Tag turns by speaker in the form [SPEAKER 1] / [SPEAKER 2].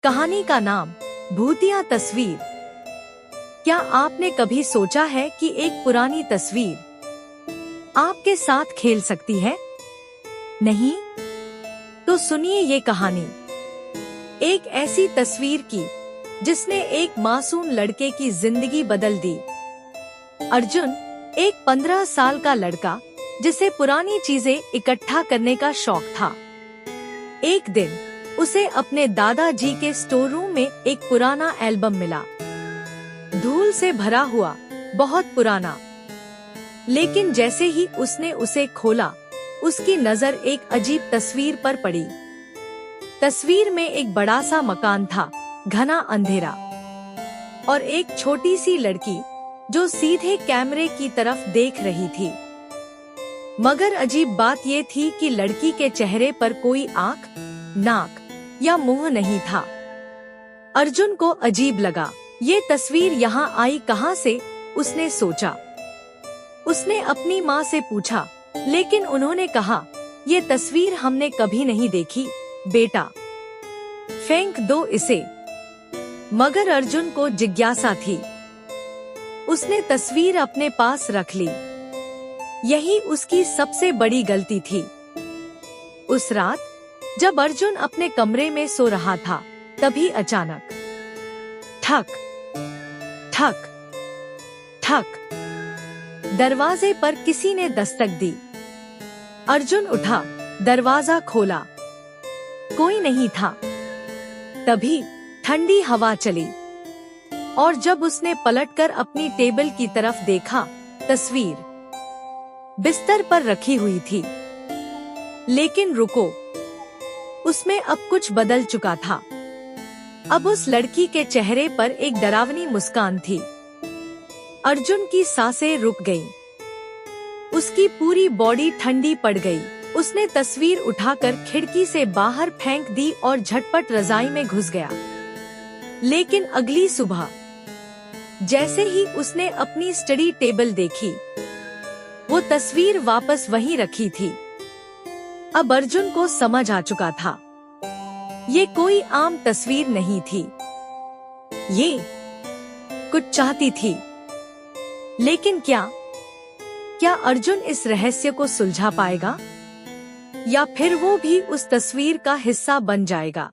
[SPEAKER 1] कहानी का नाम भूतिया तस्वीर। क्या आपने कभी सोचा है कि एक पुरानी तस्वीर आपके साथ खेल सकती है? नहीं? तो सुनिए ये कहानी एक ऐसी तस्वीर की जिसने एक मासूम लड़के की जिंदगी बदल दी। अर्जुन एक 15 साल का लड़का जिसे पुरानी चीजें इकट्ठा करने का शौक था। एक दिन उसे अपने दादाजी के स्टोर रूम में एक पुराना एल्बम मिला, धूल से भरा हुआ, बहुत पुराना। लेकिन जैसे ही उसने उसे खोला, उसकी नजर एक अजीब तस्वीर पर पड़ी। तस्वीर में एक बड़ा सा मकान था, घना अंधेरा, और एक छोटी सी लड़की जो सीधे कैमरे की तरफ देख रही थी। मगर अजीब बात ये थी कि लड़की के चेहरे पर कोई आंख, नाक या मुंह नहीं था। अर्जुन को अजीब लगा, ये तस्वीर यहाँ आई कहाँ से, उसने सोचा। उसने अपनी माँ से पूछा, लेकिन उन्होंने कहा, ये तस्वीर हमने कभी नहीं देखी बेटा, फेंक दो इसे। मगर अर्जुन को जिज्ञासा थी। उसने तस्वीर अपने पास रख ली। यही उसकी सबसे बड़ी गलती थी। उस रात जब अर्जुन अपने कमरे में सो रहा था, तभी अचानक ठक ठक ठक दरवाजे पर किसी ने दस्तक दी। अर्जुन उठा, दरवाजा खोला, कोई नहीं था। तभी ठंडी हवा चली, और जब उसने पलटकर अपनी टेबल की तरफ देखा, तस्वीर बिस्तर पर रखी हुई थी। लेकिन रुको, उसमें अब कुछ बदल चुका था। अब उस लड़की के चेहरे पर एक डरावनी मुस्कान थी। अर्जुन की सांसें रुक गईं। उसकी पूरी बॉडी ठंडी पड़ गई। उसने तस्वीर उठाकर खिड़की से बाहर फेंक दी और झटपट रजाई में घुस गया। लेकिन अगली सुबह जैसे ही उसने अपनी स्टडी टेबल देखी, वो तस्वीर वापस वहीं रखी थी। अब अर्जुन को समझ आ चुका था, ये कोई आम तस्वीर नहीं थी। ये कुछ चाहती थी। लेकिन क्या अर्जुन इस रहस्य को सुलझा पाएगा, या फिर वो भी उस तस्वीर का हिस्सा बन जाएगा?